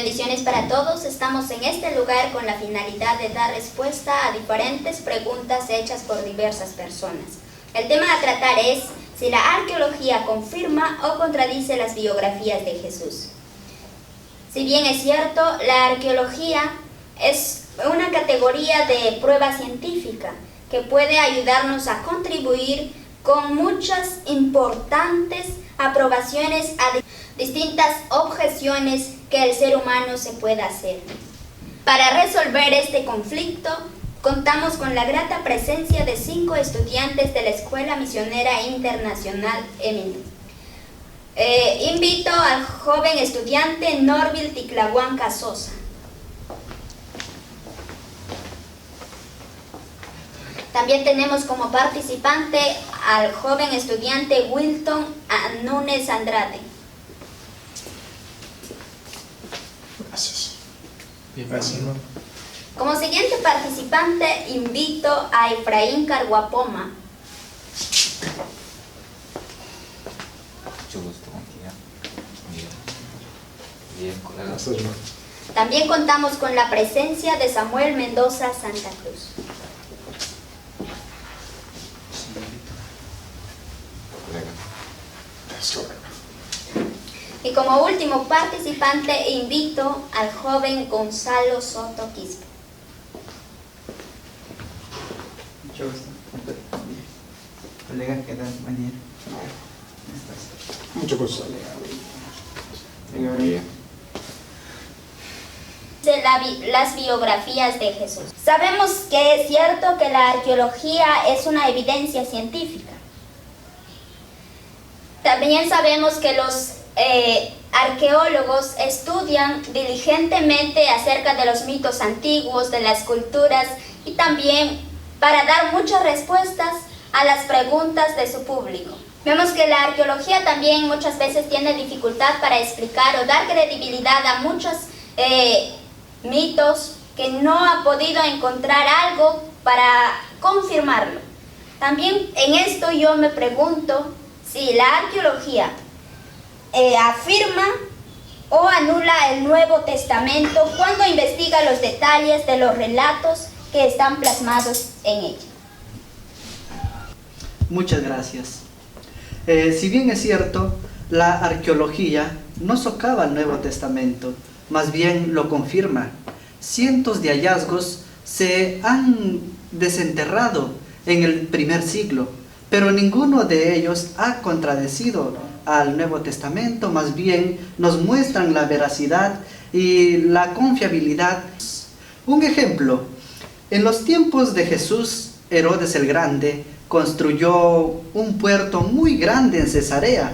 bendiciones para todos. Estamos en este lugar con la finalidad de dar respuesta a diferentes preguntas hechas por diversas personas. El tema a tratar es si la arqueología confirma o contradice las biografías de Jesús. Si bien es cierto, la arqueología es una categoría de prueba científica que puede ayudarnos a contribuir con muchas importantes aprobaciones a distintas objeciones que el ser humano se pueda hacer. Para resolver este conflicto, contamos con la grata presencia de 5 estudiantes de la Escuela Misionera Internacional Emily. Invito al joven estudiante Norville Ticlahuanca Sosa. También tenemos como participante al joven estudiante Wilton Núñez Andrade. Gracias. Gracias. Como siguiente participante invito a Efraín Carguapoma. Mucho gusto contigo. Bien, colega. Gracias, hermano. También contamos con la presencia de Samuel Mendoza Santa Cruz. Y como último participante invito al joven Gonzalo Soto Quispe. Mucho gusto. Colega, ¿qué tal? Buen día. Mucho gusto. Las biografías de Jesús. Sabemos que es cierto que la arqueología es una evidencia científica. También sabemos que los arqueólogos estudian diligentemente acerca de los mitos antiguos, de las culturas y también para dar muchas respuestas a las preguntas de su público. Vemos que la arqueología también muchas veces tiene dificultad para explicar o dar credibilidad a muchos mitos que no ha podido encontrar algo para confirmarlo. También en esto yo me pregunto si la arqueología afirma o anula el Nuevo Testamento cuando investiga los detalles de los relatos que están plasmados en ella. Muchas gracias. Si bien es cierto, la arqueología no socava el Nuevo Testamento, más bien lo confirma. Cientos de hallazgos se han desenterrado en el primer siglo, pero ninguno de ellos ha contradecido al Nuevo Testamento, más bien nos muestran la veracidad y la confiabilidad. Un ejemplo, en los tiempos de Jesús, Herodes el Grande construyó un puerto muy grande en Cesarea.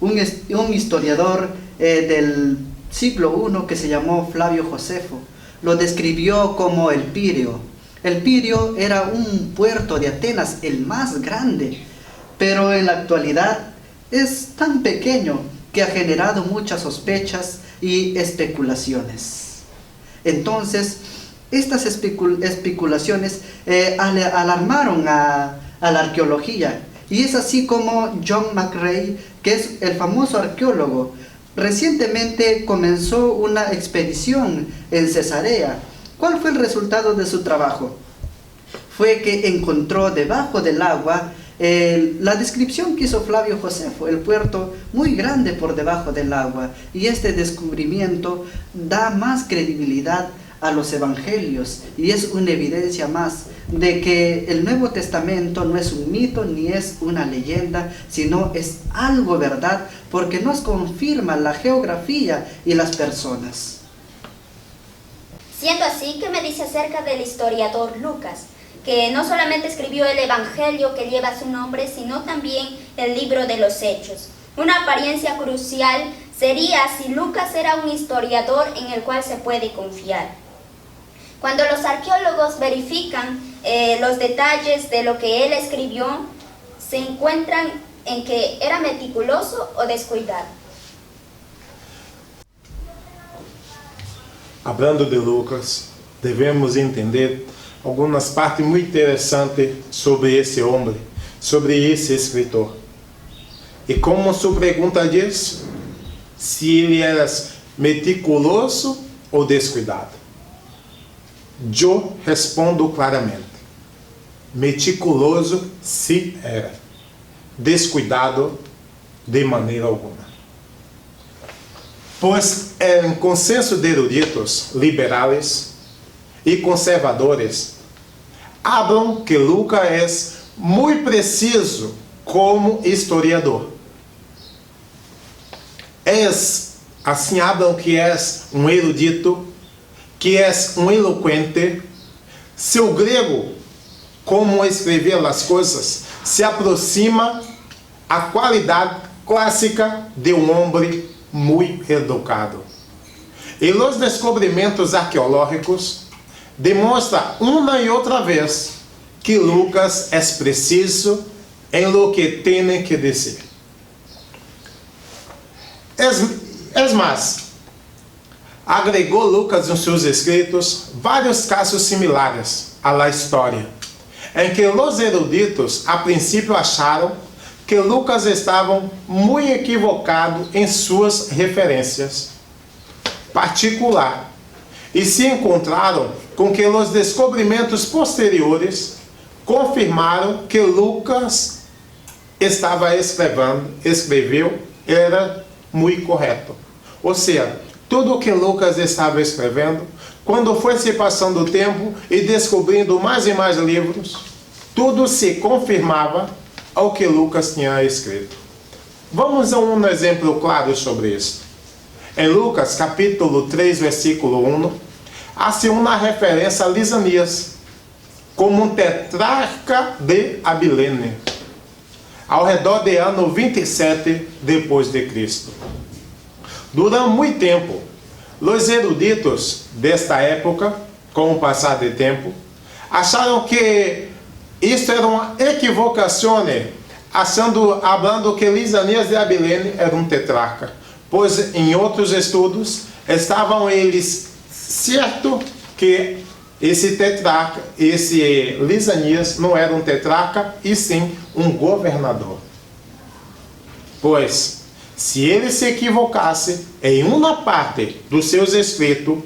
Un historiador del siglo I que se llamó Flavio Josefo lo describió como el Pireo. El Pireo era un puerto de Atenas, el más grande, pero en la actualidad es tan pequeño que ha generado muchas sospechas y especulaciones. Entonces, estas especulaciones alarmaron a la arqueología, y es así como John McRae, que es el famoso arqueólogo, recientemente comenzó una expedición en Cesarea. ¿Cuál fue el resultado de su trabajo? Fue que encontró debajo del agua la descripción que hizo Flavio Josefo, el puerto muy grande por debajo del agua, y este descubrimiento da más credibilidad a los evangelios y es una evidencia más de que el Nuevo Testamento no es un mito ni es una leyenda, sino es algo verdad, porque nos confirma la geografía y las personas. Siendo así, ¿qué me dice acerca del historiador Lucas? Que no solamente escribió el Evangelio que lleva su nombre, sino también el libro de los Hechos. Una apariencia crucial sería si Lucas era un historiador en el cual se puede confiar. Cuando los arqueólogos verifican los detalles de lo que él escribió, se encuentran en que era meticuloso o descuidado. Hablando de Lucas, devemos entender algumas partes muito interessantes sobre esse homem, sobre esse escritor. E como sua pergunta diz, se ele era meticuloso ou descuidado? Eu respondo claramente. Meticuloso se era. Descuidado de maneira alguma. Pois em consenso de eruditos liberais e conservadores, hablam que Lucas é muito preciso como historiador. Assim hablam que é um erudito, que é um eloquente. Seu grego, como escrever as coisas, se aproxima à qualidade clássica de um homem muito educado. E os descobrimentos arqueológicos demonstram uma e outra vez que Lucas é preciso em lo que tem que dizer. É mais, agregou Lucas em seus escritos vários casos similares à história, em que os eruditos a princípio acharam que Lucas estava muito equivocado em suas referências particular, e se encontraram com que os descobrimentos posteriores confirmaram que Lucas escreveu era muito correto. Ou seja, tudo o que Lucas estava escrevendo, quando foi se passando o tempo e descobrindo mais e mais livros, tudo se confirmava ao que Lucas tinha escrito. Vamos a um exemplo claro sobre isso. Em Lucas, capítulo 3, versículo 1, há-se uma referência a Lisanias, como um tetrarca de Abilene, ao redor do ano 27 depois de Cristo. Durante muito tempo, os eruditos desta época, com o passar do tempo, acharam que isto era uma equivocação, falando que Lisanias de Abilene era um tetrarca, pois em outros estudos estavam eles certo que esse tetrarca, esse Lisanias não era um tetrarca, e sim um governador. Pois, se ele se equivocasse em uma parte dos seus escritos,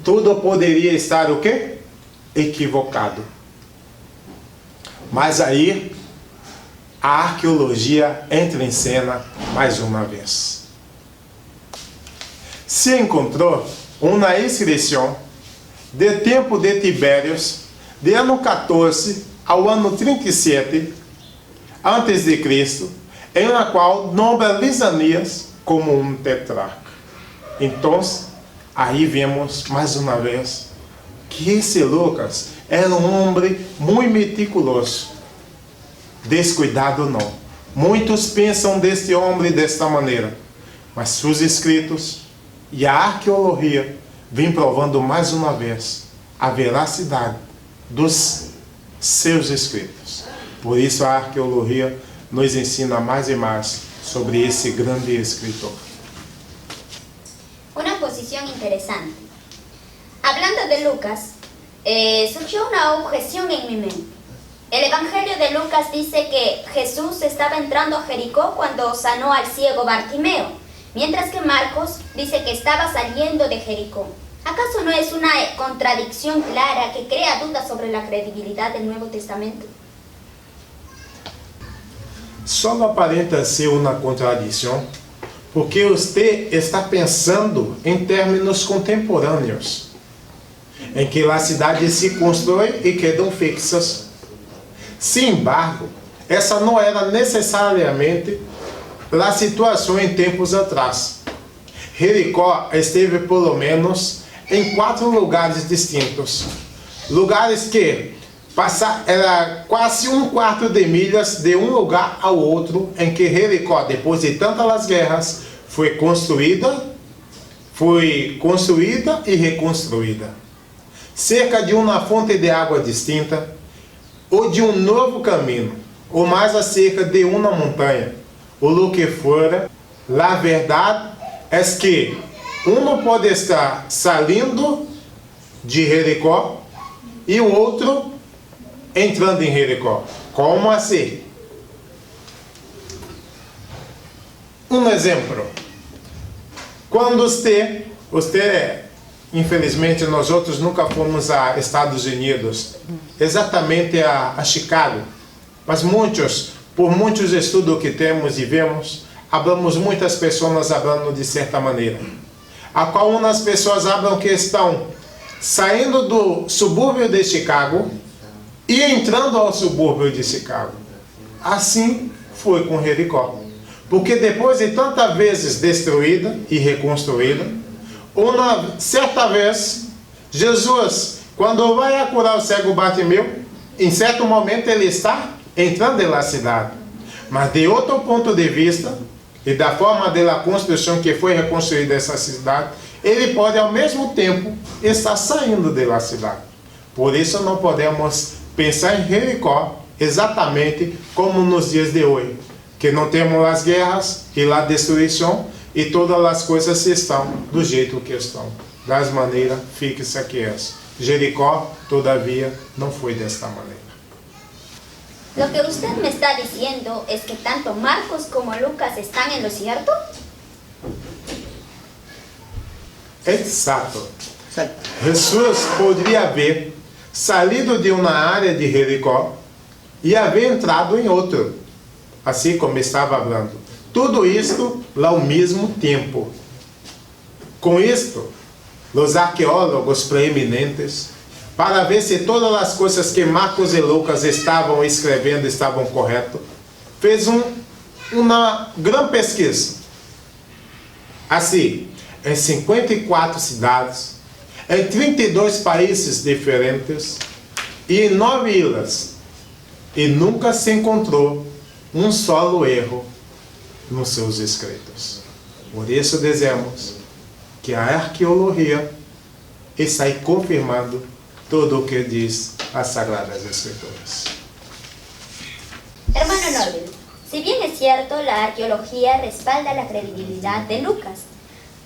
tudo poderia estar o quê? Equivocado. Mas aí, a arqueologia entra em cena mais uma vez. Se encontrou uma inscrição de tempo de Tibérios, de ano 14 ao ano 37 antes de Cristo, em la qual nombra Lisanias como um tetrarca. Então, aí vemos mais uma vez que esse Lucas era um homem muito meticuloso. Descuidado não. Muitos pensam deste homem desta maneira, mas seus escritos e a arqueologia vêm provando mais uma vez a veracidade dos seus escritos. Por isso a arqueologia nos ensina mais e mais sobre esse grande escritor. Una posición interesante. Hablando de Lucas, surgió una objeción en mi mente. El Evangelio de Lucas dice que Jesús estaba entrando a Jericó cuando sanó al ciego Bartimeo, mientras que Marcos dice que estaba saliendo de Jericó. ¿Acaso no es una contradicción clara que crea dudas sobre la credibilidad del Nuevo Testamento? Só aparenta ser uma contradição porque você está pensando em termos contemporâneos, em que as cidades se constroem e quedam fixas. Sin embargo, essa não era necessariamente a situação em tempos atrás. Jericó esteve pelo menos em 4 lugares distintos. Lugares que era quase 1/4 de milhas de um lugar ao outro, em que Jericó, depois de tantas guerras, foi construída e reconstruída. Cerca de uma fonte de água distinta, ou de um novo caminho, ou mais acerca de uma montanha, ou lo que fora, a verdade é que um pode estar saindo de Jericó e o outro entrando em Jericó. Como assim? Um exemplo. Quando você Você, infelizmente, nós outros nunca fomos a Estados Unidos, exatamente a Chicago. Mas por muitos estudos que temos e vemos, hablamos muitas pessoas falando de certa maneira. A qual umas pessoas falam que estão saindo do subúrbio de Chicago e entrando ao subúrbio de Chicago. Assim foi com Jericó. Porque depois de tantas vezes destruída e reconstruída, uma certa vez, Jesus, quando vai a curar o cego Bartimeu, em certo momento ele está entrando na cidade. Mas de outro ponto de vista, e da forma da construção que foi reconstruída essa cidade, ele pode ao mesmo tempo estar saindo da cidade. Por isso não podemos pensar em Jericó exatamente como nos dias de hoje, que não temos as guerras e a destruição e todas as coisas estão do jeito que estão, das maneiras fixa que é. Jericó, todavia, não foi desta maneira. Lo que usted me está diciendo es que tanto Marcos como Lucas están en lo cierto. Exato. Jesus poderia haver saído de uma área de Jericó e haver entrado em outro, assim como estava falando. Tudo isto ao mesmo tempo. Com isto, os arqueólogos preeminentes, para ver se todas as coisas que Marcos e Lucas estavam escrevendo estavam corretas, fez uma grande pesquisa. Assim, em 54 cidades, em 32 países diferentes e em 9 ilhas, e nunca se encontrou um solo erro nos seus escritos. Por isso dizemos que a arqueologia está aí confirmando tudo o que diz as Sagradas Escrituras. Hermano Norville, si bien es cierto, la arqueología respalda la credibilidad de Lucas,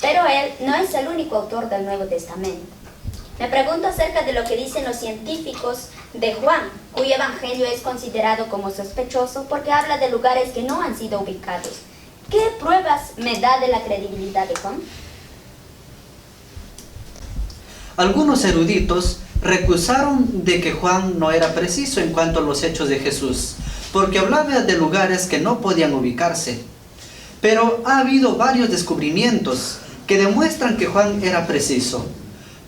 pero él no es el único autor del Nuevo Testamento. Me pregunto acerca de lo que dicen los científicos de Juan, cuyo evangelio es considerado como sospechoso porque habla de lugares que no han sido ubicados. ¿Qué pruebas me da de la credibilidad de Juan? Algunos eruditos recusaron de que Juan no era preciso en cuanto a los hechos de Jesús, porque hablaba de lugares que no podían ubicarse. Pero ha habido varios descubrimientos que demuestran que Juan era preciso.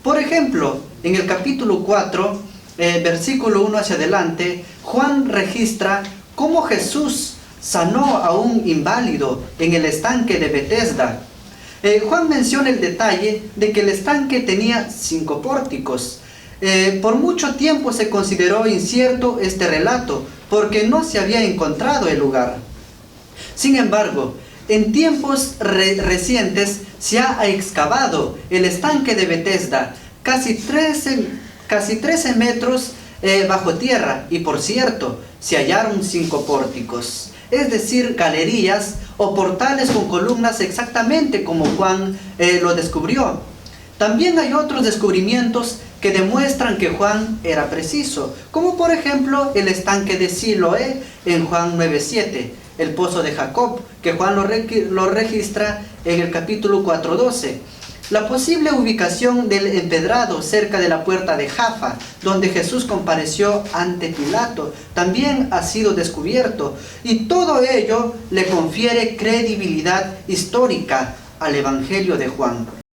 Por ejemplo, en el capítulo 4, versículo 1 hacia adelante, Juan registra cómo Jesús sanó a un inválido en el estanque de Betesda. Juan menciona el detalle de que el estanque tenía 5 pórticos. Por mucho tiempo se consideró incierto este relato, porque no se había encontrado el lugar. Sin embargo, en tiempos recientes se ha excavado el estanque de Betesda, casi 13 metros bajo tierra, y por cierto, se hallaron 5 pórticos, es decir, galerías o portales con columnas exactamente como Juan lo descubrió. También hay otros descubrimientos que demuestran que Juan era preciso, como por ejemplo el estanque de Siloé en Juan 9:7, el pozo de Jacob, que Juan lo registra en el capítulo 4:12. La posible ubicación del empedrado cerca de la puerta de Jaffa, donde Jesús compareció ante Pilato, también ha sido descubierto, y todo ello le confiere credibilidad histórica al Evangelio de Juan.